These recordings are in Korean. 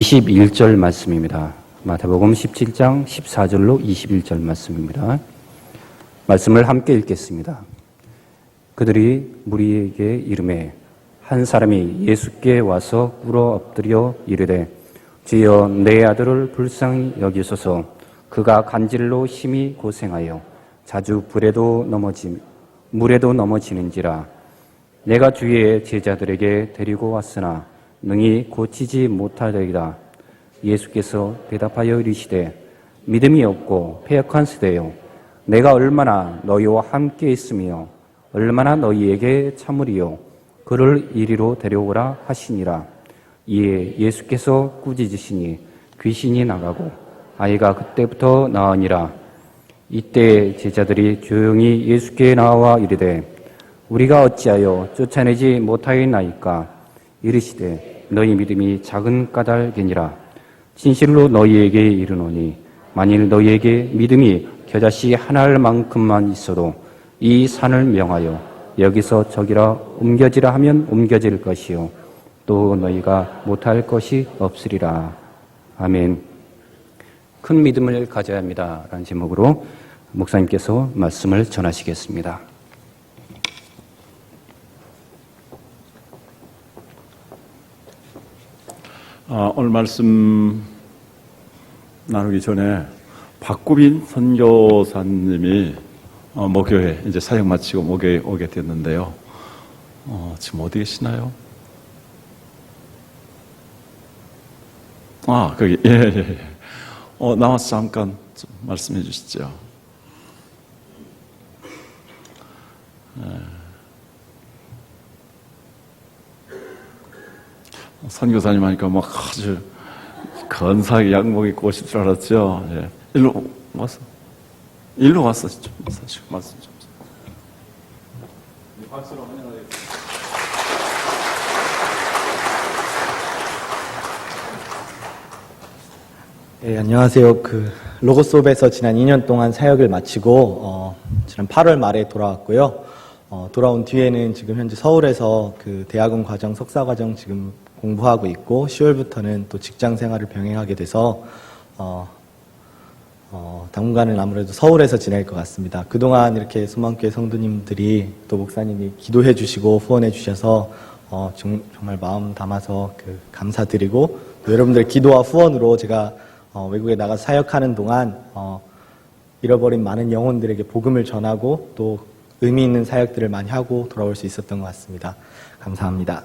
21절 말씀입니다. 마태복음 17장 14절로 21절 말씀입니다. 말씀을 함께 읽겠습니다. 그들이 무리에게 이르매 한 사람이 예수께 와서 꿇어 엎드려 이르되 주여 내 아들을 불쌍히 여기소서. 그가 간질로 심히 고생하여 자주 물에도 넘어지는지라. 내가 주의 제자들에게 데리고 왔으나 능히 고치지 못하리이다. 예수께서 대답하여 이르시되 믿음이 없고 패역한 세대여, 내가 얼마나 너희와 함께 있으며 얼마나 너희에게 참으리요. 그를 이리로 데려오라 하시니라. 이에 예수께서 꾸짖으시니 귀신이 나가고 아이가 그때부터 나으니라. 이때 제자들이 조용히 예수께 나와 이르되 우리가 어찌하여 쫓아내지 못하였나이까. 이르시되 너희 믿음이 작은 까닭이니라. 진실로 너희에게 이르노니 만일 너희에게 믿음이 겨자씨 하나만큼만 있어도 이 산을 명하여 여기서 저기라 옮겨지라 하면 옮겨질 것이요 또 너희가 못할 것이 없으리라. 아멘. 큰 믿음을 가져야 합니다 라는 제목으로 목사님께서 말씀을 전하시겠습니다. 오늘 말씀 나누기 전에 박구빈 선교사님이 모교회 이제 사역 마치고 모교회에 오게 됐는데요. 지금 어디 계시나요? 거기 예. 나와서 잠깐 좀 말씀해 주시죠. 선교사님 하니까 막 아주 건사하게 양복 입고 오실 줄 알았죠. 예. 일로 와서 좀 사실 말씀 좀. 박수로 환영하겠습니다. 네, 안녕하세요. 로고스홉에서 지난 2년 동안 사역을 마치고 지난 8월 말에 돌아왔고요. 돌아온 뒤에는 지금 현재 서울에서 대학원 과정, 석사 과정 지금 공부하고 있고 10월부터는 또 직장 생활을 병행하게 돼서 당분간은 아무래도 서울에서 지낼 것 같습니다. 그동안 이렇게 소망교회 성도님들이 또 목사님이 기도해 주시고 후원해 주셔서 정말 마음 담아서 감사드리고 또 여러분들의 기도와 후원으로 제가 외국에 나가서 사역하는 동안 잃어버린 많은 영혼들에게 복음을 전하고 또 의미 있는 사역들을 많이 하고 돌아올 수 있었던 것 같습니다. 감사합니다.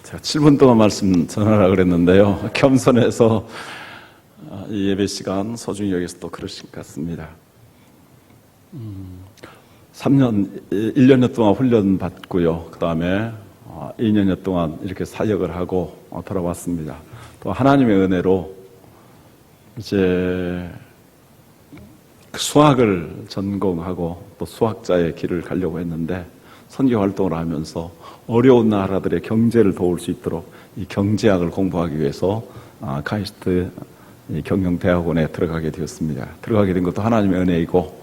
제가 7분 동안 말씀 전하라고 그랬는데요. 겸손해서 이 예배 시간 소중히 여기서 또 그러신 것 같습니다. 1년여 동안 훈련 받고요. 그 다음에 2년여 동안 이렇게 사역을 하고 돌아왔습니다. 또 하나님의 은혜로 이제 수학을 전공하고 또 수학자의 길을 가려고 했는데 선교 활동을 하면서 어려운 나라들의 경제를 도울 수 있도록 이 경제학을 공부하기 위해서 카이스트 경영대학원에 들어가게 되었습니다. 들어가게 된 것도 하나님의 은혜이고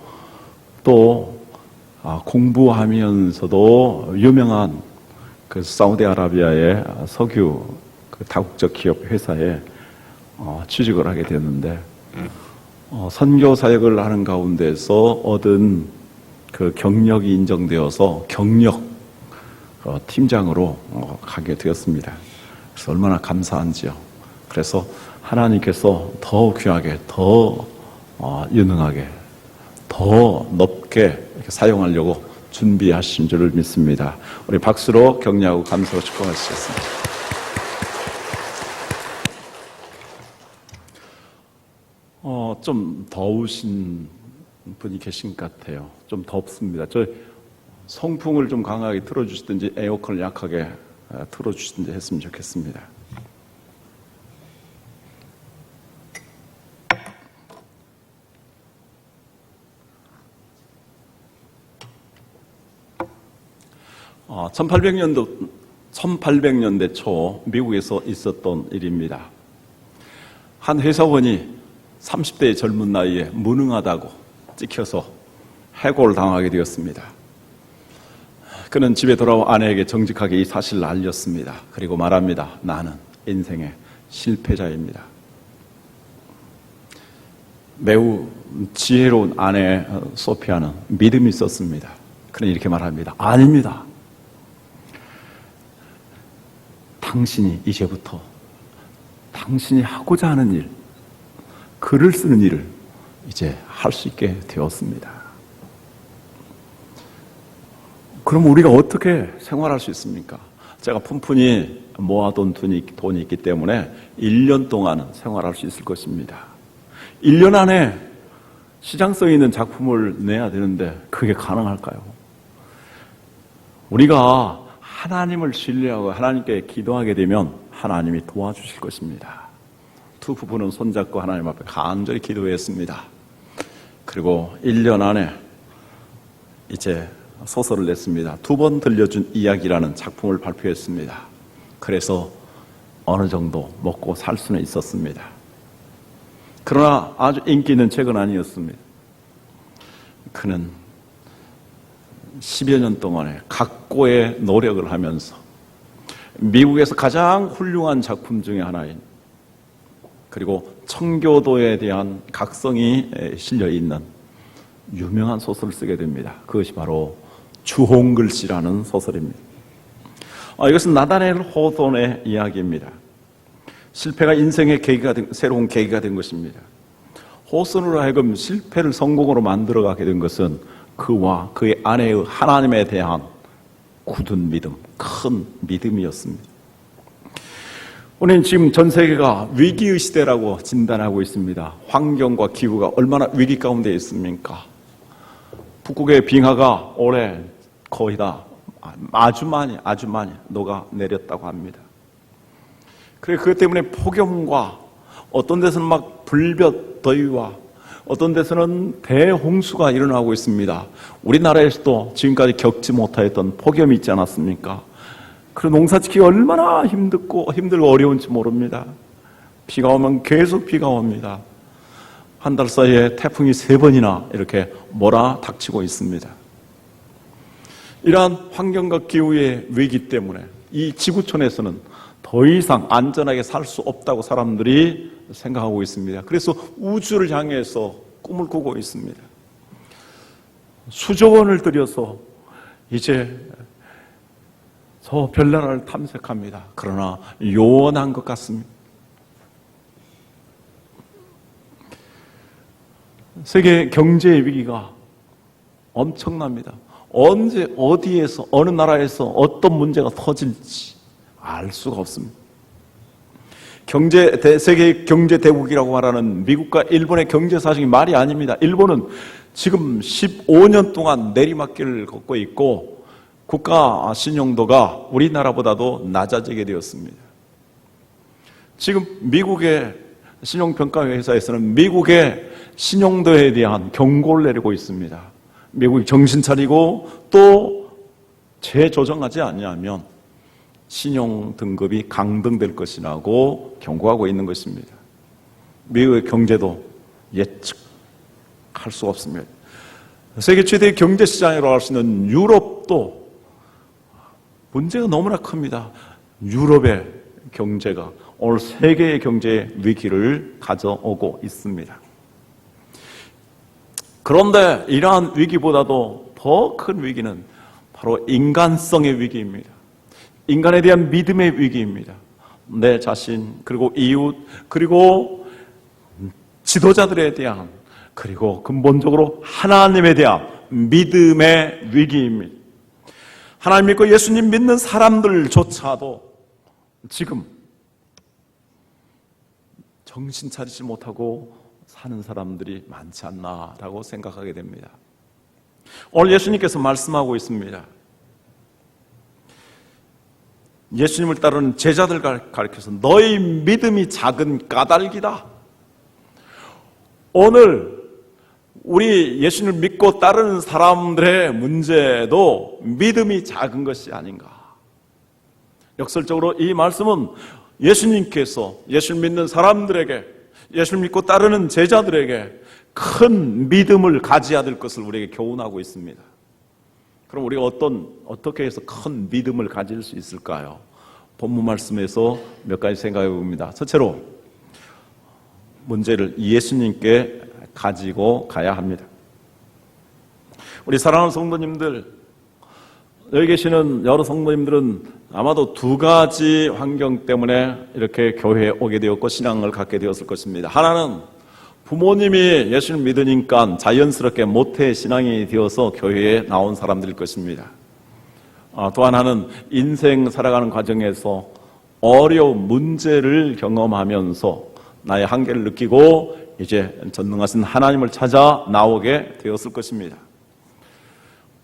또 공부하면서도 유명한 사우디아라비아의 석유 다국적 기업 회사에 취직을 하게 되었는데 선교 사역을 하는 가운데서 얻은 경력이 인정되어서 경력 팀장으로 가게 되었습니다. 그래서 얼마나 감사한지요. 그래서 하나님께서 더 귀하게, 더 유능하게, 더 높게 이렇게 사용하려고 준비하신 줄을 믿습니다. 우리 박수로 격려하고 감사로 축복하시겠습니다. 좀 더우신 분이 계신 것 같아요. 좀 덥습니다. 저 송풍을 좀 강하게 틀어주시든지 에어컨을 약하게 틀어주시든지 했으면 좋겠습니다. 어, 1800년대 초 미국에서 있었던 일입니다. 한 회사원이 30대의 젊은 나이에 무능하다고 찍혀서 해고를 당하게 되었습니다. 그는 집에 돌아와 아내에게 정직하게 이 사실을 알렸습니다. 그리고 말합니다. 나는 인생의 실패자입니다. 매우 지혜로운 아내 소피아는 믿음이 있었습니다. 그는 이렇게 말합니다. 아닙니다. 당신이 이제부터 당신이 하고자 하는 일, 글을 쓰는 일을 이제 할 수 있게 되었습니다. 그럼 우리가 어떻게 생활할 수 있습니까? 제가 푼푼히 모아둔 돈이 있기 때문에 1년 동안은 생활할 수 있을 것입니다. 1년 안에 시장성 있는 작품을 내야 되는데 그게 가능할까요? 우리가 하나님을 신뢰하고 하나님께 기도하게 되면 하나님이 도와주실 것입니다. 두 부부는 손잡고 하나님 앞에 간절히 기도했습니다. 그리고 1년 안에 이제 소설을 냈습니다. 2번 들려준 이야기라는 작품을 발표했습니다. 그래서 어느 정도 먹고 살 수는 있었습니다. 그러나 아주 인기 있는 책은 아니었습니다. 그는 10여 년 동안에 각고의 노력을 하면서 미국에서 가장 훌륭한 작품 중에 하나인, 그리고 청교도에 대한 각성이 실려있는 유명한 소설을 쓰게 됩니다. 그것이 바로 주홍글씨라는 소설입니다. 이것은 나다넬 호돈의 이야기입니다. 실패가 인생의 새로운 계기가 된 것입니다. 호돈으로 하여금 실패를 성공으로 만들어가게 된 것은 그와 그의 아내의 하나님에 대한 굳은 믿음, 큰 믿음이었습니다. 우리는 지금 전 세계가 위기의 시대라고 진단하고 있습니다. 환경과 기후가 얼마나 위기 가운데 있습니까? 북극의 빙하가 올해 거의 다 아주 많이 녹아내렸다고 합니다. 그것 때문에 폭염과 어떤 데서는 막 불볕 더위와 어떤 데서는 대홍수가 일어나고 있습니다. 우리나라에서도 지금까지 겪지 못하였던 폭염이 있지 않았습니까? 그 농사짓기 얼마나 힘들고 어려운지 모릅니다. 비가 오면 계속 비가 옵니다. 한 달 사이에 태풍이 3번이나 이렇게 몰아닥치고 있습니다. 이러한 환경과 기후의 위기 때문에 이 지구촌에서는 더 이상 안전하게 살 수 없다고 사람들이 생각하고 있습니다. 그래서 우주를 향해서 꿈을 꾸고 있습니다. 수조 원을 들여서 이제 저 별나라를 탐색합니다. 그러나 요원한 것 같습니다. 세계 경제의 위기가 엄청납니다. 언제 어디에서 어느 나라에서 어떤 문제가 터질지 알 수가 없습니다. 세계 경제 대국이라고 말하는 미국과 일본의 경제 사정이 말이 아닙니다. 일본은 지금 15년 동안 내리막길을 걷고 있고 국가 신용도가 우리나라보다도 낮아지게 되었습니다. 지금 미국의 신용평가 회사에서는 미국의 신용도에 대한 경고를 내리고 있습니다. 미국이 정신 차리고 또 재조정하지 않으면 신용 등급이 강등될 것이라고 경고하고 있는 것입니다. 미국의 경제도 예측할 수가 없습니다. 세계 최대의 경제 시장이라고 할 수 있는 유럽도 문제가 너무나 큽니다. 유럽의 경제가 오늘 세계의 경제 위기를 가져오고 있습니다. 그런데 이러한 위기보다도 더 큰 위기는 바로 인간성의 위기입니다. 인간에 대한 믿음의 위기입니다. 내 자신, 그리고 이웃, 그리고 지도자들에 대한, 그리고 근본적으로 하나님에 대한 믿음의 위기입니다. 하나님 믿고 예수님 믿는 사람들조차도 지금 정신 차리지 못하고 사는 사람들이 많지 않나라고 생각하게 됩니다. 오늘 예수님께서 말씀하고 있습니다. 예수님을 따르는 제자들 가르쳐서 너희 믿음이 작은 까닭이다. 오늘 우리 예수님을 믿고 따르는 사람들의 문제도 믿음이 작은 것이 아닌가. 역설적으로 이 말씀은 예수님께서 예수를 믿는 사람들에게, 예수를 믿고 따르는 제자들에게 큰 믿음을 가져야 될 것을 우리에게 교훈하고 있습니다. 그럼 우리가 어떻게 해서 큰 믿음을 가질 수 있을까요? 본문 말씀에서 몇 가지 생각해 봅니다. 첫째로 문제를 예수님께 가지고 가야 합니다. 우리 사랑하는 성도님들, 여기 계시는 여러 성도님들은 아마도 두 가지 환경 때문에 이렇게 교회에 오게 되었고 신앙을 갖게 되었을 것입니다. 하나는 부모님이 예수를 믿으니까 자연스럽게 모태 신앙이 되어서 교회에 나온 사람들일 것입니다. 또 하나는 인생 살아가는 과정에서 어려운 문제를 경험하면서 나의 한계를 느끼고 이제 전능하신 하나님을 찾아 나오게 되었을 것입니다.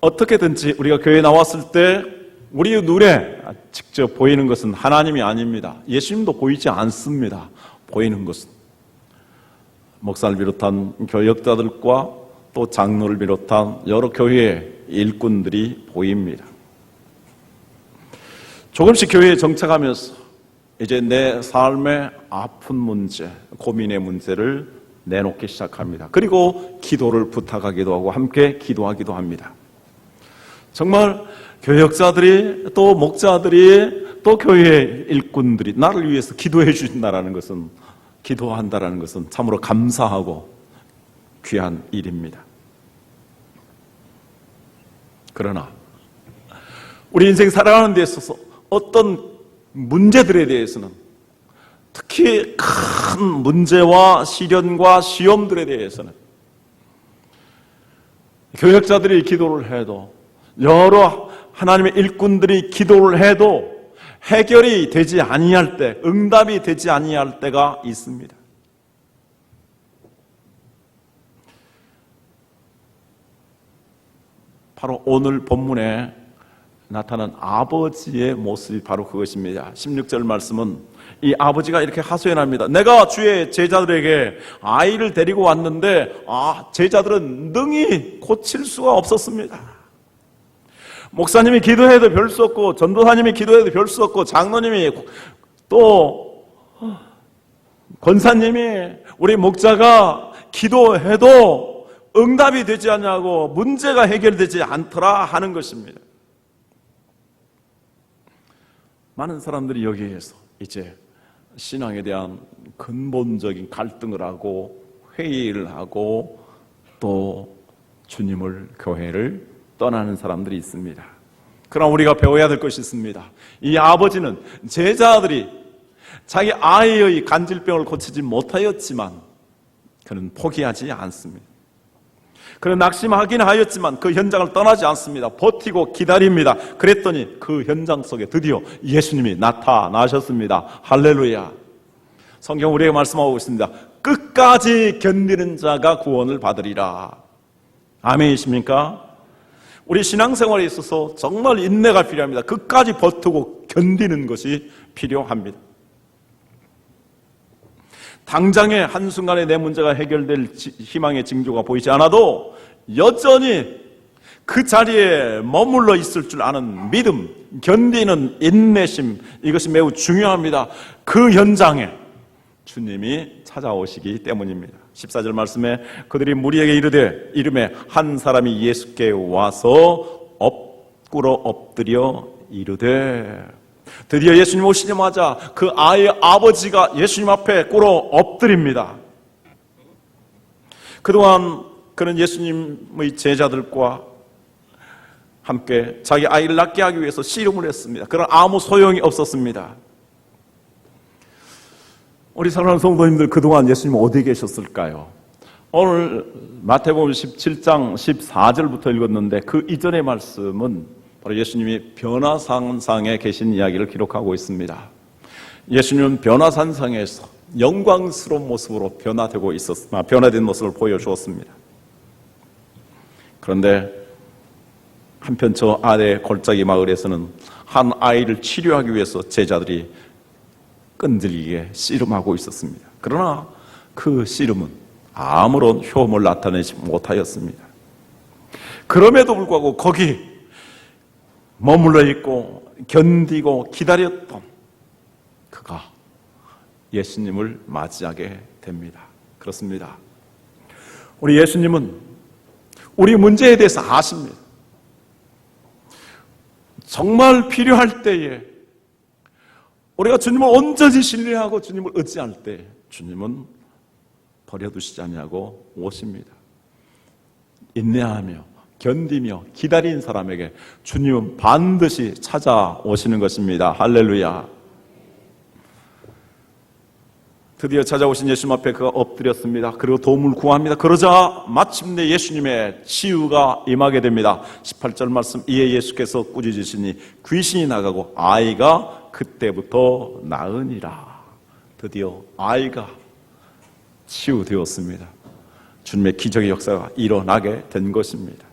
어떻게든지 우리가 교회에 나왔을 때 우리 눈에 직접 보이는 것은 하나님이 아닙니다. 예수님도 보이지 않습니다. 보이는 것은 목사를 비롯한 교역자들과 또 장로를 비롯한 여러 교회의 일꾼들이 보입니다. 조금씩 교회에 정착하면서 이제 내 삶의 아픈 문제, 고민의 문제를 내놓기 시작합니다. 그리고 기도를 부탁하기도 하고 함께 기도하기도 합니다. 정말 교역자들이 또 목자들이 또 교회의 일꾼들이 나를 위해서 기도해 주신다라는 것은, 기도한다라는 것은 참으로 감사하고 귀한 일입니다. 그러나 우리 인생 살아가는 데 있어서 어떤 문제들에 대해서는, 특히 큰 문제와 시련과 시험들에 대해서는 교역자들이 기도를 해도, 여러 하나님의 일꾼들이 기도를 해도 해결이 되지 아니할 때, 응답이 되지 아니할 때가 있습니다. 바로 오늘 본문에 나타난 아버지의 모습이 바로 그것입니다. 16절 말씀은 이 아버지가 이렇게 하소연합니다. 내가 주의 제자들에게 아이를 데리고 왔는데 제자들은 능히 고칠 수가 없었습니다. 목사님이 기도해도 별 수 없고, 전도사님이 기도해도 별 수 없고, 장로님이 또 권사님이, 우리 목자가 기도해도 응답이 되지 않냐고, 문제가 해결되지 않더라 하는 것입니다. 많은 사람들이 여기에서 이제 신앙에 대한 근본적인 갈등을 하고 회의를 하고 또 주님을, 교회를 떠나는 사람들이 있습니다. 그러나 우리가 배워야 될 것이 있습니다. 이 아버지는 제자들이 자기 아이의 간질병을 고치지 못하였지만 그는 포기하지 않습니다. 그는 낙심하긴 하였지만 그 현장을 떠나지 않습니다. 버티고 기다립니다. 그랬더니 그 현장 속에 드디어 예수님이 나타나셨습니다. 할렐루야. 성경 우리에게 말씀하고 있습니다. 끝까지 견디는 자가 구원을 받으리라. 아멘이십니까? 우리 신앙생활에 있어서 정말 인내가 필요합니다. 끝까지 버티고 견디는 것이 필요합니다. 당장에 한순간에 내 문제가 해결될 희망의 징조가 보이지 않아도 여전히 그 자리에 머물러 있을 줄 아는 믿음, 견디는 인내심, 이것이 매우 중요합니다. 그 현장에 주님이 찾아오시기 때문입니다. 14절 말씀에 그들이 무리에게 이르되 한 사람이 예수께 와서 꿇어 엎드려 이르되, 드디어 예수님 오시자마자 그 아이의 아버지가 예수님 앞에 꿇어 엎드립니다. 그동안 그는 예수님의 제자들과 함께 자기 아이를 낳게 하기 위해서 씨름을 했습니다. 그러나 아무 소용이 없었습니다. 우리 사랑하는 성도님들, 그동안 예수님 어디 계셨을까요? 오늘 마태복음 17장 14절부터 읽었는데 그 이전의 말씀은 바로 예수님이 변화산상에 계신 이야기를 기록하고 있습니다. 예수님은 변화산상에서 영광스러운 모습으로 변화된 모습을 보여주었습니다. 그런데 한편 저 아래 골짜기 마을에서는 한 아이를 치료하기 위해서 제자들이 끈질기게 씨름하고 있었습니다. 그러나 그 씨름은 아무런 효험을 나타내지 못하였습니다. 그럼에도 불구하고 거기 머물러 있고 견디고 기다렸던 그가 예수님을 맞이하게 됩니다. 그렇습니다. 우리 예수님은 우리 문제에 대해서 아십니다. 정말 필요할 때에 우리가 주님을 온전히 신뢰하고 주님을 의지할 때 주님은 버려두시지 않냐고 오십니다. 인내하며 견디며 기다린 사람에게 주님은 반드시 찾아오시는 것입니다. 할렐루야. 드디어 찾아오신 예수님 앞에 그가 엎드렸습니다. 그리고 도움을 구합니다. 그러자 마침내 예수님의 치유가 임하게 됩니다. 18절 말씀, 이에 예수께서 꾸짖으시니 귀신이 나가고 아이가 그때부터 나으니라. 드디어 아이가 치유되었습니다. 주님의 기적의 역사가 일어나게 된 것입니다.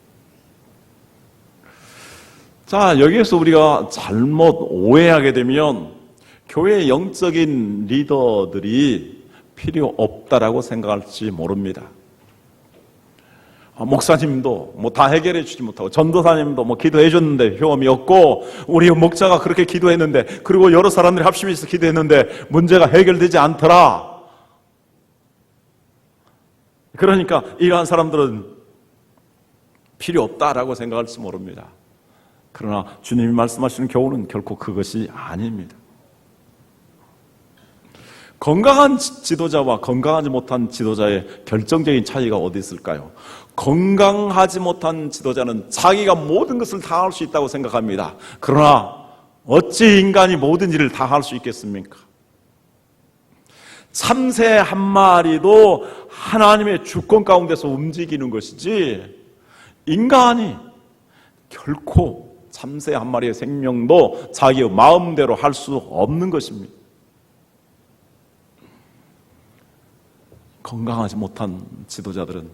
자, 여기에서 우리가 잘못 오해하게 되면 교회의 영적인 리더들이 필요 없다라고 생각할지 모릅니다. 목사님도 뭐 다 해결해 주지 못하고, 전도사님도 뭐 기도해 줬는데 효험이 없고, 우리 목자가 그렇게 기도했는데, 그리고 여러 사람들이 합심해서 기도했는데 문제가 해결되지 않더라. 그러니까 이러한 사람들은 필요 없다라고 생각할지 모릅니다. 그러나 주님이 말씀하시는 교훈은 결코 그것이 아닙니다. 건강한 지도자와 건강하지 못한 지도자의 결정적인 차이가 어디 있을까요? 건강하지 못한 지도자는 자기가 모든 것을 다 할 수 있다고 생각합니다. 그러나 어찌 인간이 모든 일을 다 할 수 있겠습니까? 참새 한 마리도 하나님의 주권 가운데서 움직이는 것이지, 인간이 결코 참새 한 마리의 생명도 자기의 마음대로 할 수 없는 것입니다. 건강하지 못한 지도자들은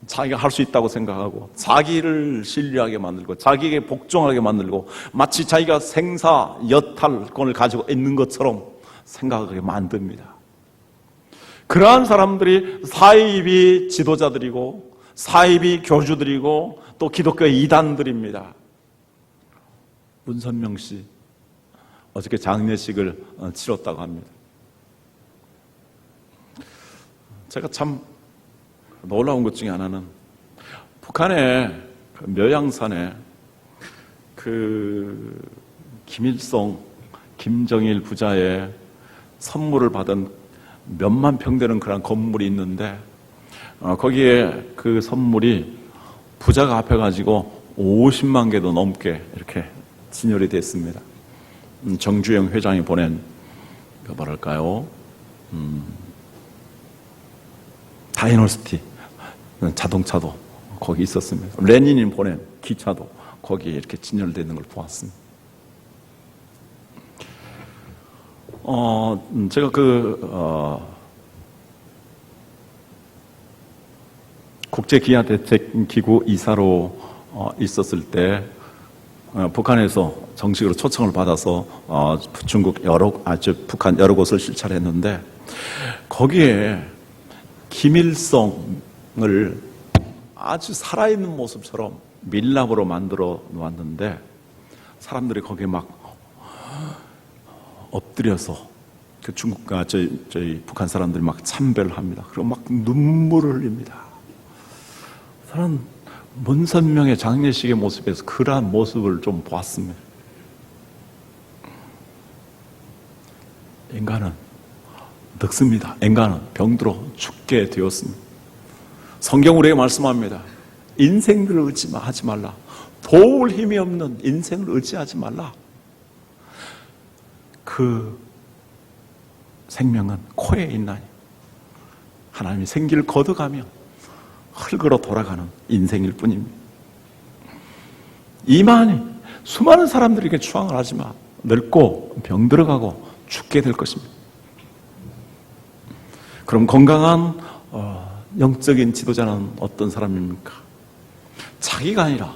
자기가 할 수 있다고 생각하고 자기를 신뢰하게 만들고 자기에게 복종하게 만들고 마치 자기가 생사 여탈권을 가지고 있는 것처럼 생각하게 만듭니다. 그러한 사람들이 사이비 지도자들이고 사이비 교주들이고 또 기독교의 이단들입니다. 문선명 씨 어저께 장례식을 치렀다고 합니다. 제가 참 놀라운 것 중에 하나는 북한의 묘양산에 그 김일성, 김정일 부자의 선물을 받은 몇만 평 되는 그런 건물이 있는데, 거기에 그 선물이 부자가 합해가지고 50만 개도 넘게 이렇게 진열이 됐습니다. 정주영 회장이 보낸 뭐랄까요? 다이너스티 자동차도 거기 있었습니다. 레닌이 보낸 기차도 거기에 이렇게 진열되어 있는 걸 보았습니다. 제가 국제기아대책기구 이사로 있었을 때 북한에서 정식으로 초청을 받아서 북한 여러 곳을 실찰했는데, 거기에 김일성을 아주 살아있는 모습처럼 밀랍으로 만들어 놓았는데, 사람들이 거기에 막 엎드려서 그 저희 북한 사람들이 막 참배를 합니다. 그리고 막 눈물을 흘립니다. 저는 문선명의 장례식의 모습에서 그러한 모습을 좀 보았습니다. 인간은 늙습니다. 인간은 병들어 죽게 되었습니다. 성경 우리에게 말씀합니다. 인생들을 의지하지 말라. 도울 힘이 없는 인생을 의지하지 말라. 그 생명은 코에 있나니 하나님이 생기를 거둬가며 흙으로 돌아가는 인생일 뿐입니다. 이만희 수많은 사람들에게 추앙을 하지만 늙고 병들어가고 죽게 될 것입니다. 그럼 건강한 영적인 지도자는 어떤 사람입니까? 자기가 아니라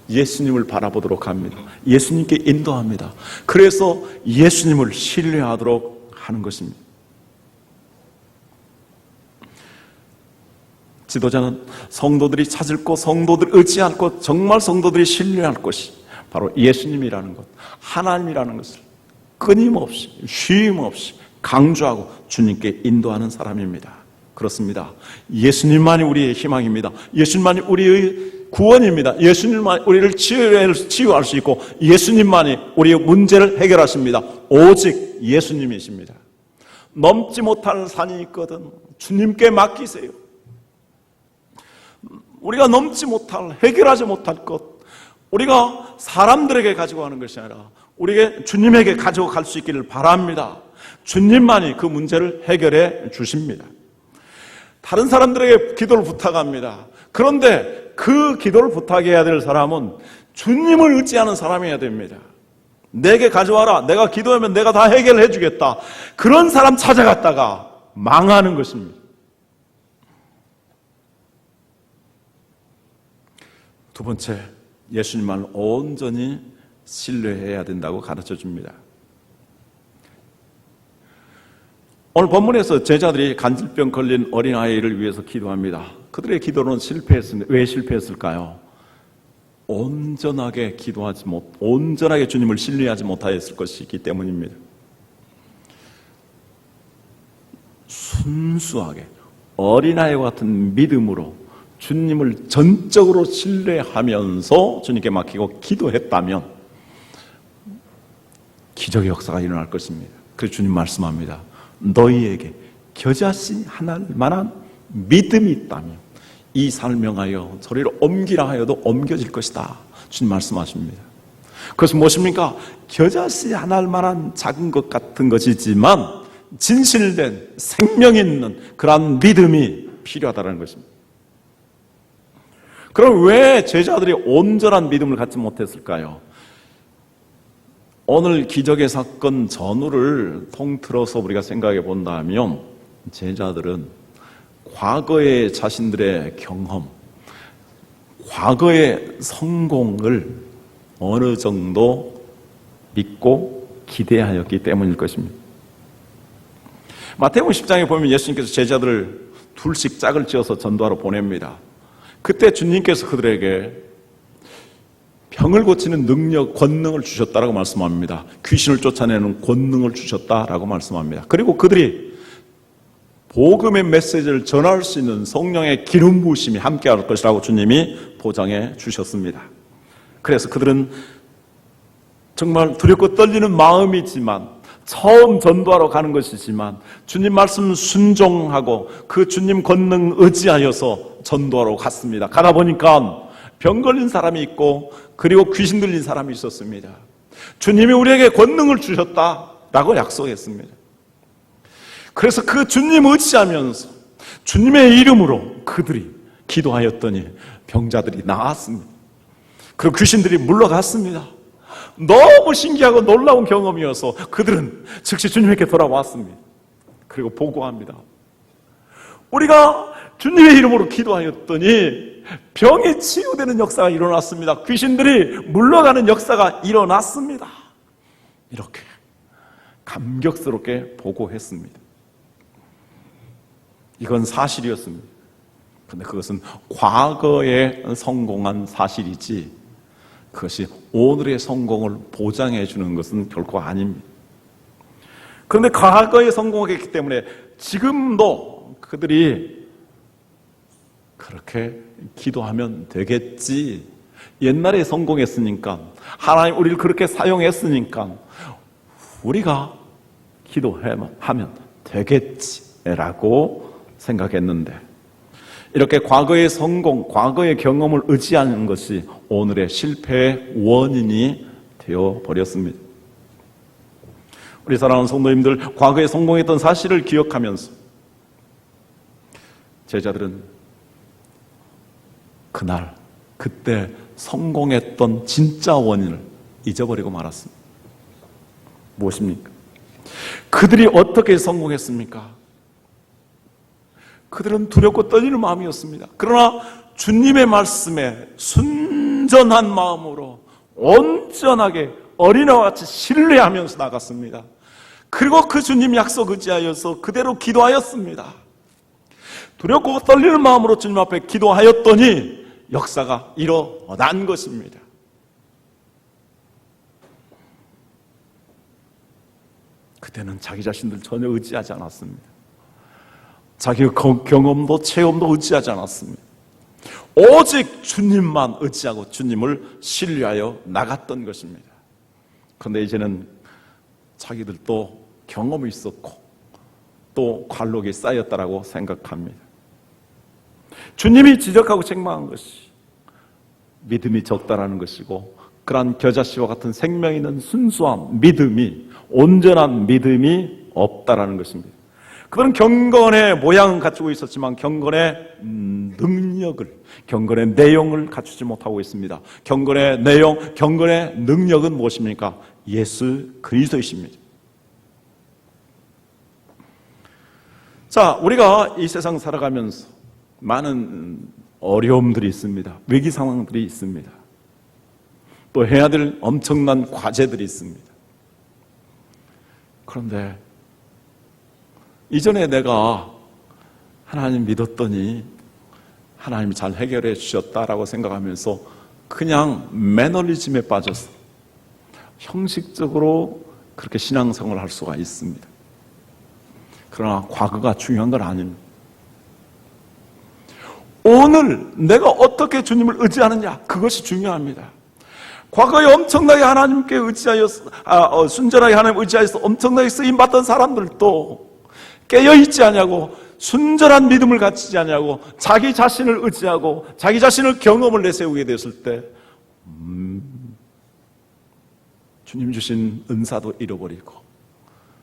예수님을 바라보도록 합니다. 예수님께 인도합니다. 그래서 예수님을 신뢰하도록 하는 것입니다. 지도자는 성도들이 찾을 곳, 성도들이 의지할 곳, 정말 성도들이 신뢰할 곳이 바로 예수님이라는 것, 하나님이라는 것을 끊임없이, 쉼없이 강조하고 주님께 인도하는 사람입니다. 그렇습니다. 예수님만이 우리의 희망입니다. 예수님만이 우리의 구원입니다. 예수님만 우리를 치유할 수 있고 예수님만이 우리의 문제를 해결하십니다. 오직 예수님이십니다. 넘지 못할 산이 있거든 주님께 맡기세요. 우리가 넘지 못할, 해결하지 못할 것, 우리가 사람들에게 가지고 가는 것이 아니라 우리에게 주님에게 가지고 갈 수 있기를 바랍니다. 주님만이 그 문제를 해결해 주십니다. 다른 사람들에게 기도를 부탁합니다. 그런데 그 기도를 부탁해야 될 사람은 주님을 의지하는 사람이어야 됩니다. 내게 가져와라. 내가 기도하면 내가 다 해결해 주겠다. 그런 사람 찾아갔다가 망하는 것입니다. 두 번째, 예수님만 온전히 신뢰해야 된다고 가르쳐 줍니다. 오늘 본문에서 제자들이 간질병 걸린 어린아이를 위해서 기도합니다. 그들의 기도는 실패했습니다. 왜 실패했을까요? 온전하게 온전하게 주님을 신뢰하지 못하였을 것이기 때문입니다. 순수하게 어린아이와 같은 믿음으로 주님을 전적으로 신뢰하면서 주님께 맡기고 기도했다면 기적의 역사가 일어날 것입니다. 그래서 주님 말씀합니다. 너희에게 겨자씨 하나를 만한 믿음이 있다면 이 산을 명하여 저리로 옮기라 하여도 옮겨질 것이다. 주님 말씀하십니다. 그것은 무엇입니까? 겨자씨 하나를 만한 작은 것 같은 것이지만 진실된 생명 있는 그러한 믿음이 필요하다는 것입니다. 그럼 왜 제자들이 온전한 믿음을 갖지 못했을까요? 오늘 기적의 사건 전후를 통틀어서 우리가 생각해 본다면 제자들은 과거의 자신들의 경험, 과거의 성공을 어느 정도 믿고 기대하였기 때문일 것입니다. 마태복음 10장에 보면 예수님께서 제자들을 둘씩 짝을 지어서 전도하러 보냅니다. 그때 주님께서 그들에게 병을 고치는 능력, 권능을 주셨다라고 말씀합니다. 귀신을 쫓아내는 권능을 주셨다라고 말씀합니다. 그리고 그들이 복음의 메시지를 전할 수 있는 성령의 기름 부으심이 함께할 것이라고 주님이 보장해 주셨습니다. 그래서 그들은 정말 두렵고 떨리는 마음이지만 처음 전도하러 가는 것이지만 주님 말씀 순종하고 그 주님 권능 의지하여서 전도하러 갔습니다. 가다 보니까 병 걸린 사람이 있고 그리고 귀신 들린 사람이 있었습니다. 주님이 우리에게 권능을 주셨다라고 약속했습니다. 그래서 그 주님 의지하면서 주님의 이름으로 그들이 기도하였더니 병자들이 나았습니다. 그리고 귀신들이 물러갔습니다. 너무 신기하고 놀라운 경험이어서 그들은 즉시 주님에게 돌아왔습니다. 그리고 보고합니다. 우리가 주님의 이름으로 기도하였더니 병이 치유되는 역사가 일어났습니다. 귀신들이 물러가는 역사가 일어났습니다. 이렇게 감격스럽게 보고했습니다. 이건 사실이었습니다. 그런데 그것은 과거에 성공한 사실이지 그것이 오늘의 성공을 보장해 주는 것은 결코 아닙니다. 그런데 과거에 성공했기 때문에 지금도 그들이 그렇게 기도하면 되겠지. 옛날에 성공했으니까 하나님 우리를 그렇게 사용했으니까 우리가 기도하면 되겠지라고 생각했는데 이렇게 과거의 성공, 과거의 경험을 의지하는 것이 오늘의 실패의 원인이 되어버렸습니다. 우리 사랑하는 성도님들, 과거에 성공했던 사실을 기억하면서 제자들은 그때 성공했던 진짜 원인을 잊어버리고 말았습니다. 무엇입니까? 그들이 어떻게 성공했습니까? 그들은 두렵고 떨리는 마음이었습니다. 그러나 주님의 말씀에 순전한 마음으로 온전하게 어린아이와 같이 신뢰하면서 나갔습니다. 그리고 그 주님 약속 의지하여서 그대로 기도하였습니다. 두렵고 떨리는 마음으로 주님 앞에 기도하였더니 역사가 일어난 것입니다. 그때는 자기 자신들 전혀 의지하지 않았습니다. 자기의 경험도 체험도 의지하지 않았습니다. 오직 주님만 의지하고 주님을 신뢰하여 나갔던 것입니다. 그런데 이제는 자기들도 경험이 있었고 또 관록이 쌓였다라고 생각합니다. 주님이 지적하고 책망한 것이 믿음이 적다라는 것이고, 그러한 겨자씨와 같은 생명 있는 순수한 믿음이, 온전한 믿음이 없다라는 것입니다. 그들은 경건의 모양은 갖추고 있었지만 경건의 능력을, 경건의 내용을 갖추지 못하고 있습니다. 경건의 내용, 경건의 능력은 무엇입니까? 예수 그리스도이십니다. 자, 우리가 이 세상 살아가면서 많은 어려움들이 있습니다. 위기 상황들이 있습니다. 또 해야 될 엄청난 과제들이 있습니다. 그런데 이전에 내가 하나님 믿었더니 하나님이 잘 해결해 주셨다라고 생각하면서 그냥 매너리즘에 빠져서 형식적으로 그렇게 신앙생활을 할 수가 있습니다. 그러나 과거가 중요한 건 아닙니다. 오늘 내가 어떻게 주님을 의지하느냐, 그것이 중요합니다. 과거에 엄청나게 하나님께 의지하여 순전하게 하나님 의지하여서 엄청나게 쓰임받던 사람들도 깨어있지 않냐고, 순전한 믿음을 갖추지 않냐고, 자기 자신을 의지하고 자기 자신을 경험을 내세우게 됐을 때 주님 주신 은사도 잃어버리고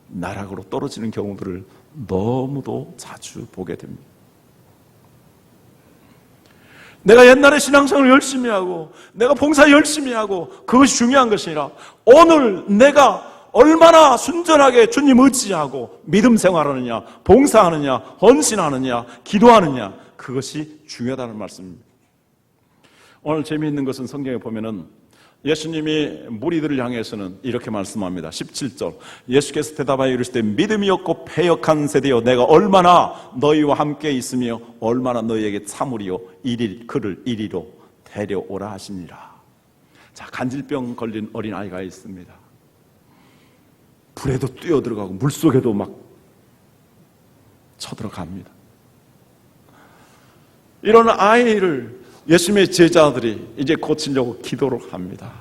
나락으로 떨어지는 경우들을 너무도 자주 보게 됩니다. 내가 옛날에 신앙생활을 열심히 하고 내가 봉사 열심히 하고 그것이 중요한 것이 아니라 오늘 내가 얼마나 순전하게 주님 의지하고 믿음 생활하느냐, 봉사하느냐, 헌신하느냐, 기도하느냐, 그것이 중요하다는 말씀입니다. 오늘 재미있는 것은 성경에 보면은 예수님이 무리들을 향해서는 이렇게 말씀합니다. 17절, 예수께서 대답하여 이르시되 믿음이 없고 패역한 세대여, 내가 얼마나 너희와 함께 있으며 얼마나 너희에게 참으리요, 그를 이리로 데려오라 하시니라. 자, 간질병 걸린 어린아이가 있습니다. 불에도 뛰어들어가고 물속에도 막 쳐들어갑니다. 이런 아이를 예수님의 제자들이 이제 고치려고 기도를 합니다.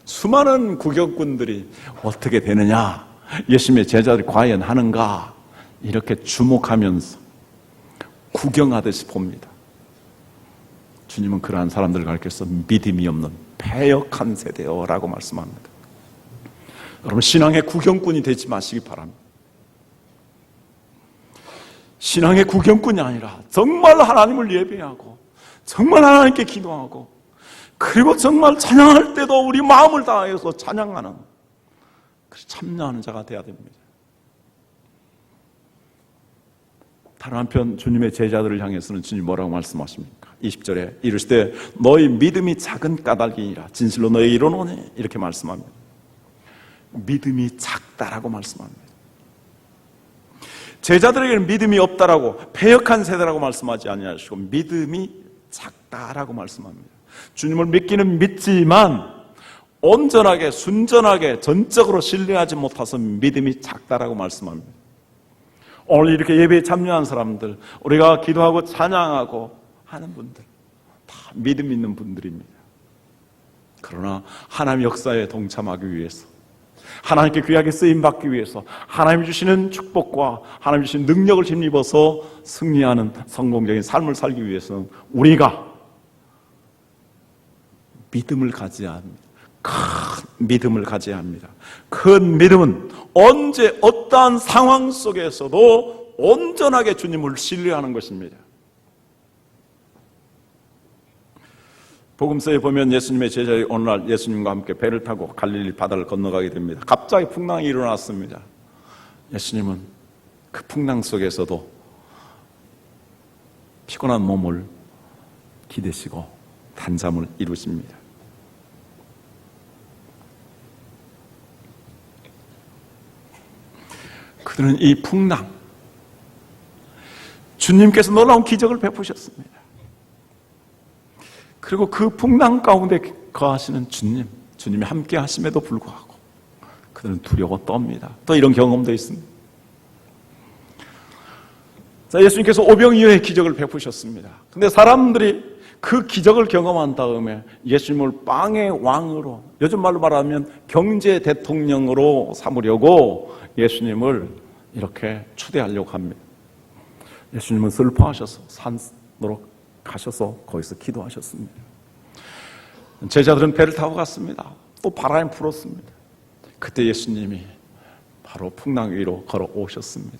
수많은 구경꾼들이 어떻게 되느냐, 예수님의 제자들이 과연 하는가, 이렇게 주목하면서 구경하듯이 봅니다. 주님은 그러한 사람들을 가리켜서 믿음이 없는 패역한 세대여라고 말씀합니다. 여러분, 신앙의 구경꾼이 되지 마시기 바랍니다. 신앙의 구경꾼이 아니라 정말 하나님을 예배하고 정말 하나님께 기도하고 그리고 정말 찬양할 때도 우리 마음을 다해서 찬양하는, 참여하는 자가 되어야 됩니다. 다른 한편 주님의 제자들을 향해서는 주님 뭐라고 말씀하십니까? 20절에 이르시되 너희 믿음이 작은 까닭이니라 진실로 너희 이르노니, 이렇게 말씀합니다. 믿음이 작다라고 말씀합니다. 제자들에게는 믿음이 없다라고, 패역한 세대라고 말씀하지 아니하시고 믿음이 작다라고 말씀합니다. 주님을 믿기는 믿지만 온전하게, 순전하게, 전적으로 신뢰하지 못해서 믿음이 작다라고 말씀합니다. 오늘 이렇게 예배에 참여한 사람들, 우리가 기도하고 찬양하고 하는 분들 다 믿음 있는 분들입니다. 그러나 하나님 역사에 동참하기 위해서, 하나님께 귀하게 쓰임받기 위해서, 하나님이 주시는 축복과 하나님이 주시는 능력을 힘입어서 승리하는 성공적인 삶을 살기 위해서는 우리가 믿음을 가져야 합니다. 큰 믿음을 가져야 합니다. 큰 믿음은 언제 어떠한 상황 속에서도 온전하게 주님을 신뢰하는 것입니다. 복음서에 보면 예수님의 제자들이 어느 날 예수님과 함께 배를 타고 갈릴리 바다를 건너가게 됩니다. 갑자기 풍랑이 일어났습니다. 예수님은 그 풍랑 속에서도 피곤한 몸을 기대시고 단잠을 이루십니다. 그들은 이 풍랑, 주님께서 놀라운 기적을 베푸셨습니다. 그리고 그 풍랑 가운데 거하시는 주님이 함께 하심에도 불구하고 그들은 두려워 떱니다. 또 이런 경험도 있습니다. 자, 예수님께서 오병이어의 기적을 베푸셨습니다. 근데 사람들이 그 기적을 경험한 다음에 예수님을 빵의 왕으로, 요즘 말로 말하면 경제 대통령으로 삼으려고 예수님을 이렇게 추대하려고 합니다. 예수님은 슬퍼하셔서 산으로 가셔서 거기서 기도하셨습니다. 제자들은 배를 타고 갔습니다. 또 바람이 불었습니다. 그때 예수님이 바로 풍랑 위로 걸어오셨습니다.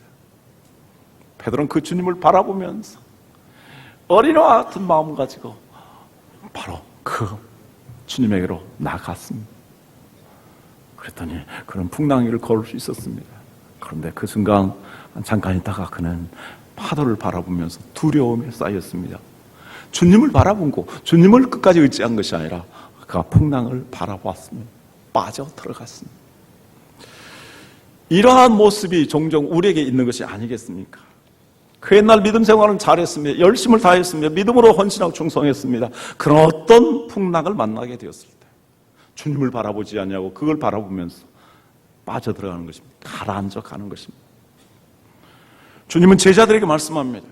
베드로는 그 주님을 바라보면서 어린아이와 같은 마음 가지고 바로 그 주님에게로 나갔습니다. 그랬더니 그는 풍랑 위를 걸을 수 있었습니다. 그런데 그 순간 잠깐 있다가 그는 파도를 바라보면서 두려움에 쌓였습니다. 주님을 바라본 거, 주님을 끝까지 의지한 것이 아니라 그가 풍랑을 바라보았습니다. 빠져 들어갔습니다. 이러한 모습이 종종 우리에게 있는 것이 아니겠습니까? 그 옛날 믿음 생활은 잘했습니다. 열심을 다했습니다. 믿음으로 헌신하고 충성했습니다. 그런 어떤 풍랑을 만나게 되었을 때 주님을 바라보지 않냐고 그걸 바라보면서 빠져들어가는 것입니다. 가라앉아 가는 것입니다. 주님은 제자들에게 말씀합니다.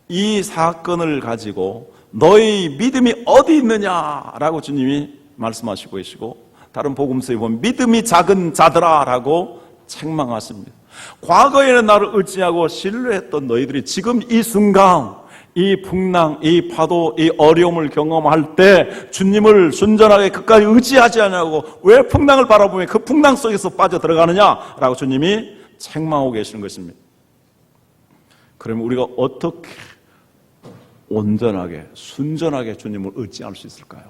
이 사건을 가지고 너희 믿음이 어디 있느냐라고 주님이 말씀하시고 계시고, 다른 복음서에 보면 믿음이 작은 자들아 라고 책망하십니다. 과거에는 나를 의지하고 신뢰했던 너희들이 지금 이 순간 이 풍랑, 이 파도, 이 어려움을 경험할 때 주님을 순전하게 끝까지 의지하지 않냐고 왜 풍랑을 바라보며 그 풍랑 속에서 빠져들어가느냐라고 주님이 책망하고 계시는 것입니다. 그러면 우리가 어떻게 온전하게 순전하게 주님을 의지할 수 있을까요?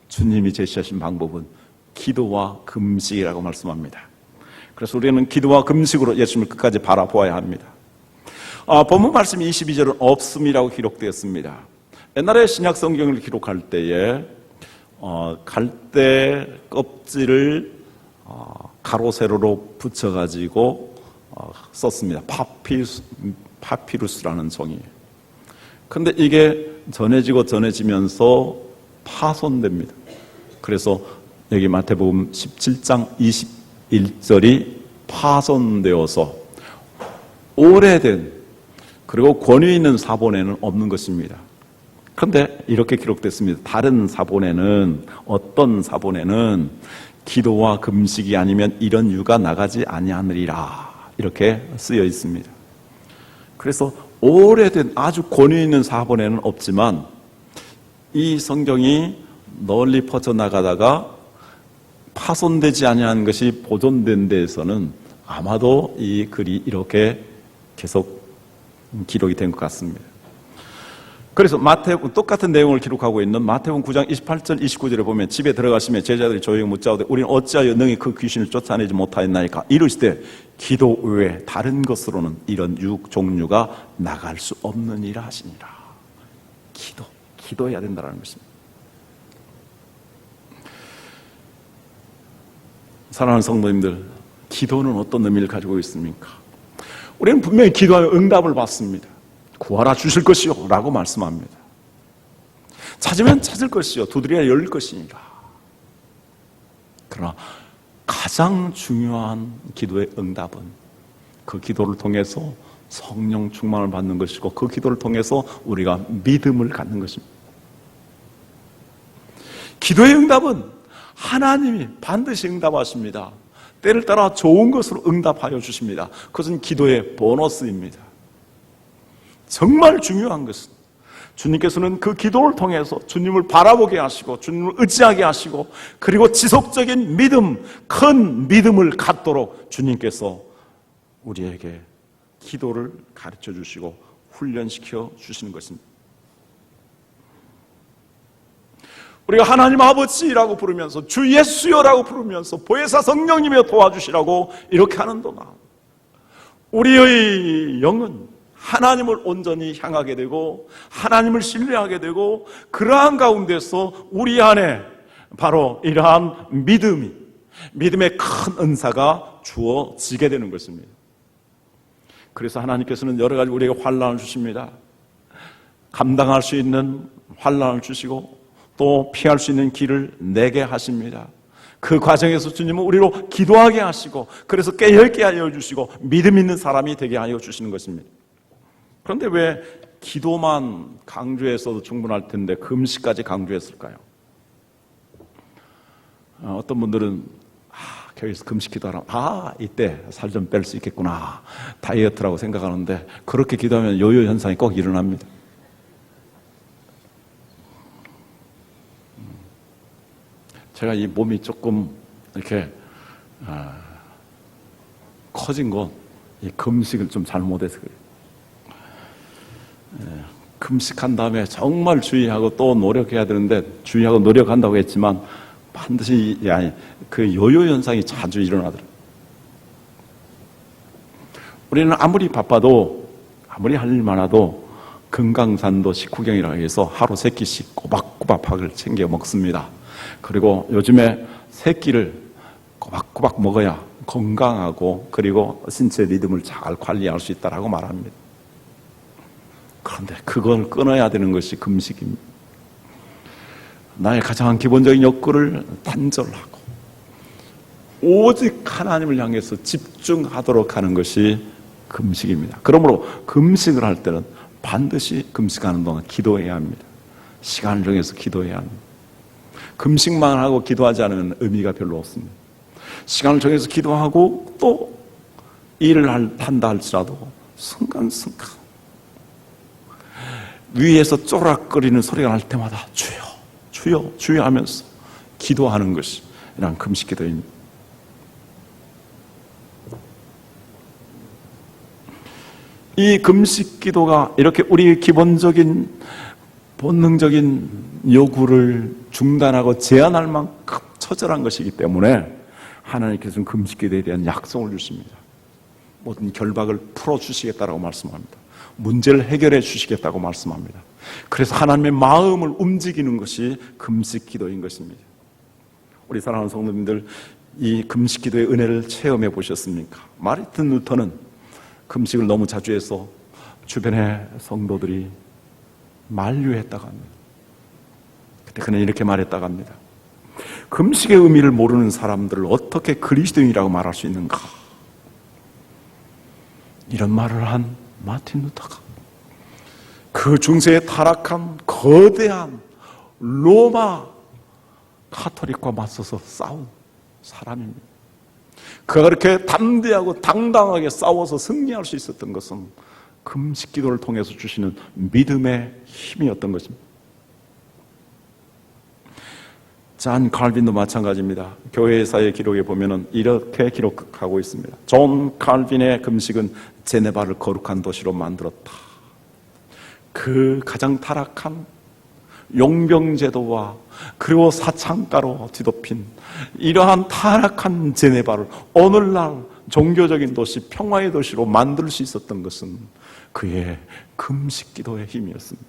주님이 제시하신 방법은 기도와 금식이라고 말씀합니다. 그래서 우리는 기도와 금식으로 예수님을 끝까지 바라보아야 합니다. 본문 말씀 22절은 없음이라고 기록되었습니다. 옛날에 신약 성경을 기록할 때에 갈대 껍질을 가로 세로로 붙여가지고 썼습니다. 파피루스라는 종이에요. 그런데 이게 전해지면서 파손됩니다. 그래서 여기 마태복음 17장 21절이 파손되어서 오래된 그리고 권위 있는 사본에는 없는 것입니다. 그런데 이렇게 기록됐습니다. 다른 사본에는, 어떤 사본에는 기도와 금식이 아니면 이런 유가 나가지 아니하느리라 이렇게 쓰여 있습니다. 그래서 오래된 아주 권위 있는 사본에는 없지만 이 성경이 널리 퍼져나가다가 파손되지 아니한 것이 보존된 데에서는 아마도 이 글이 이렇게 계속 기록이 된 것 같습니다. 그래서 마태복음 똑같은 내용을 기록하고 있는 마태복음 9장 28절 29절에 보면 집에 들어가시면 제자들이 조용히 묻자오되 우리는 어찌하여 능히 그 귀신을 쫓아내지 못하였나이까 이르시되 기도 외에 다른 것으로는 이런 종류가 나갈 수 없느니라 하시니라. 기도해야 된다는 것입니다. 사랑하는 성도님들, 기도는 어떤 의미를 가지고 있습니까? 우리는 분명히 기도하면 응답을 받습니다. 구하라 주실 것이요 라고 말씀합니다. 찾으면 찾을 것이요 두드려야 열릴 것이니라. 그러나 가장 중요한 기도의 응답은 그 기도를 통해서 성령 충만을 받는 것이고 그 기도를 통해서 우리가 믿음을 갖는 것입니다. 기도의 응답은 하나님이 반드시 응답하십니다. 때를 따라 좋은 것으로 응답하여 주십니다. 그것은 기도의 보너스입니다. 정말 중요한 것은 주님께서는 그 기도를 통해서 주님을 바라보게 하시고 주님을 의지하게 하시고 그리고 지속적인 믿음, 큰 믿음을 갖도록 주님께서 우리에게 기도를 가르쳐 주시고 훈련시켜 주시는 것입니다. 우리가 하나님 아버지라고 부르면서 주 예수여라고 부르면서 보혜사 성령님이여 도와주시라고 이렇게 하는 동안 우리의 영은 하나님을 온전히 향하게 되고 하나님을 신뢰하게 되고 그러한 가운데서 우리 안에 바로 이러한 믿음의 큰 은사가 주어지게 되는 것입니다. 그래서 하나님께서는 여러 가지 우리에게 환난을 주십니다. 감당할 수 있는 환난을 주시고 또 피할 수 있는 길을 내게 하십니다. 그 과정에서 주님은 우리로 기도하게 하시고 그래서 깨어있게 하여 주시고 믿음 있는 사람이 되게 하여 주시는 것입니다. 그런데 왜 기도만 강조했어도 충분할 텐데 금식까지 강조했을까요? 어떤 분들은 교회에서 금식 기도하라, 이때 살 좀 뺄 수 있겠구나, 다이어트라고 생각하는데, 그렇게 기도하면 요요 현상이 꼭 일어납니다. 제가 이 몸이 조금 이렇게 커진 건 이 금식을 좀 잘못해서 그래요. 금식한 다음에 정말 주의하고 또 노력해야 되는데, 주의하고 노력한다고 했지만 반드시 그 요요 현상이 자주 일어나더라고요. 우리는 아무리 바빠도, 아무리 할 일 많아도 금강산도 식후경이라고 해서 하루 3끼씩 꼬박꼬박 밥을 챙겨 먹습니다. 그리고 요즘에 3끼를 꼬박꼬박 먹어야 건강하고 그리고 신체 리듬을 잘 관리할 수 있다고 말합니다. 그런데 그걸 끊어야 되는 것이 금식입니다. 나의 가장 기본적인 욕구를 단절하고 오직 하나님을 향해서 집중하도록 하는 것이 금식입니다. 그러므로 금식을 할 때는 반드시 금식하는 동안 기도해야 합니다. 시간을 정해서 기도해야 합니다. 금식만 하고 기도하지 않으면 의미가 별로 없습니다. 시간을 정해서 기도하고 또 일을 한다 할지라도 순간순간 위에서 쪼락거리는 소리가 날 때마다 주여, 주여, 주여 하면서 기도하는 것이 이런 금식 기도입니다. 이 금식 기도가 이렇게 우리의 기본적인 본능적인 요구를 중단하고 제한할 만큼 처절한 것이기 때문에 하나님께서는 금식 기도에 대한 약속을 주십니다. 모든 결박을 풀어주시겠다고 말씀합니다. 문제를 해결해 주시겠다고 말씀합니다. 그래서 하나님의 마음을 움직이는 것이 금식 기도인 것입니다. 우리 사랑하는 성도님들, 이 금식 기도의 은혜를 체험해 보셨습니까? 마르틴 루터는 금식을 너무 자주 해서 주변의 성도들이 만류했다고 합니다. 그때 그는 이렇게 말했다고 합니다. 금식의 의미를 모르는 사람들을 어떻게 그리스도인이라고 말할 수 있는가? 이런 말을 한 마틴 루터가 그 중세에 타락한 거대한 로마 카톨릭과 맞서서 싸운 사람입니다. 그가 그렇게 담대하고 당당하게 싸워서 승리할 수 있었던 것은 금식 기도를 통해서 주시는 믿음의 힘이었던 것입니다. 잔 칼빈도 마찬가지입니다. 교회사의 기록에 보면은 이렇게 기록하고 있습니다. 존 칼빈의 금식은 제네바를 거룩한 도시로 만들었다. 그 가장 타락한 용병제도와 그리고 사창가로 뒤덮인 이러한 타락한 제네바를 오늘날 종교적인 도시, 평화의 도시로 만들 수 있었던 것은 그의 금식 기도의 힘이었습니다.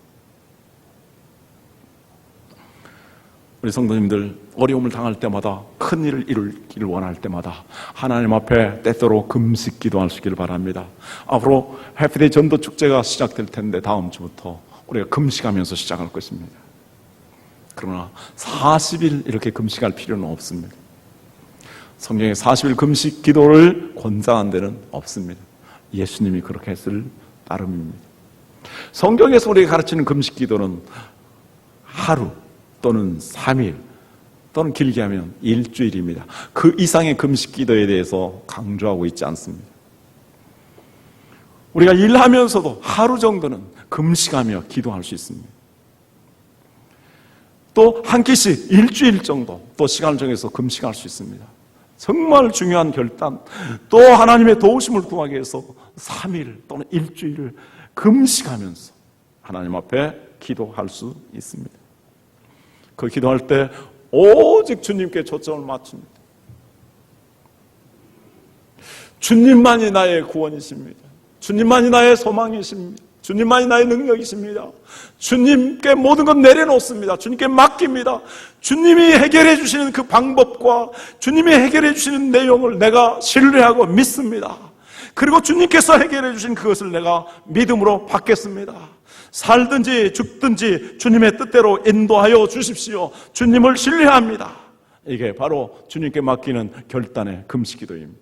우리 성도님들, 어려움을 당할 때마다, 큰 일을 이루기를 원할 때마다 하나님 앞에 때때로 금식 기도할 수 있기를 바랍니다. 앞으로 해피데이 전도 축제가 시작될 텐데 다음 주부터 우리가 금식하면서 시작할 것입니다. 그러나 40일 이렇게 금식할 필요는 없습니다. 성경에 40일 금식 기도를 권장한 데는 없습니다. 예수님이 그렇게 했을 따름입니다. 성경에서 우리가 가르치는 금식 기도는 하루 또는 3일 또는 길게 하면 일주일입니다. 그 이상의 금식 기도에 대해서 강조하고 있지 않습니다. 우리가 일하면서도 하루 정도는 금식하며 기도할 수 있습니다. 또 한 끼씩 일주일 정도 또 시간을 정해서 금식할 수 있습니다. 정말 중요한 결단, 또 하나님의 도우심을 구하기 위해서 3일 또는 일주일을 금식하면서 하나님 앞에 기도할 수 있습니다. 그 기도할 때 오직 주님께 초점을 맞춥니다. 주님만이 나의 구원이십니다. 주님만이 나의 소망이십니다. 주님만이 나의 능력이십니다. 주님께 모든 것 내려놓습니다. 주님께 맡깁니다. 주님이 해결해 주시는 그 방법과 주님이 해결해 주시는 내용을 내가 신뢰하고 믿습니다. 그리고 주님께서 해결해 주신 그것을 내가 믿음으로 받겠습니다. 살든지 죽든지 주님의 뜻대로 인도하여 주십시오. 주님을 신뢰합니다. 이게 바로 주님께 맡기는 결단의 금식기도입니다.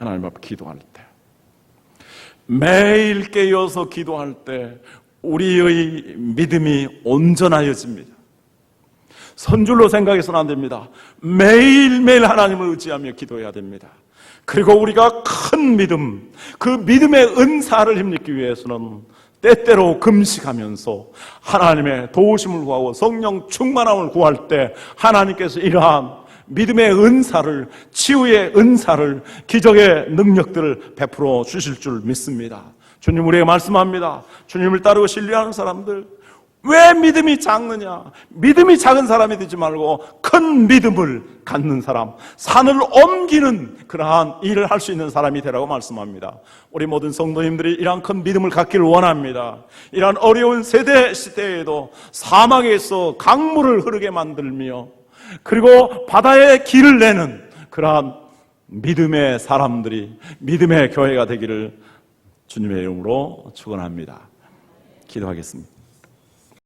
하나님 앞에 기도할 때, 매일 깨어서 기도할 때 우리의 믿음이 온전하여집니다. 선줄로 생각해서는 안 됩니다. 매일매일 하나님을 의지하며 기도해야 됩니다. 그리고 우리가 큰 믿음, 그 믿음의 은사를 힘입기 위해서는 때때로 금식하면서 하나님의 도우심을 구하고 성령 충만함을 구할 때 하나님께서 이러한 믿음의 은사를, 치유의 은사를, 기적의 능력들을 베풀어 주실 줄 믿습니다. 주님 우리에게 말씀합니다. 주님을 따르고 신뢰하는 사람들, 왜 믿음이 작느냐? 믿음이 작은 사람이 되지 말고 큰 믿음을 갖는 사람, 산을 옮기는 그러한 일을 할 수 있는 사람이 되라고 말씀합니다. 우리 모든 성도님들이 이러한 큰 믿음을 갖기를 원합니다. 이러한 어려운 시대에도 사막에서 강물을 흐르게 만들며 그리고 바다에 길을 내는 그러한 믿음의 사람들이, 믿음의 교회가 되기를 주님의 이름으로 축원합니다. 기도하겠습니다.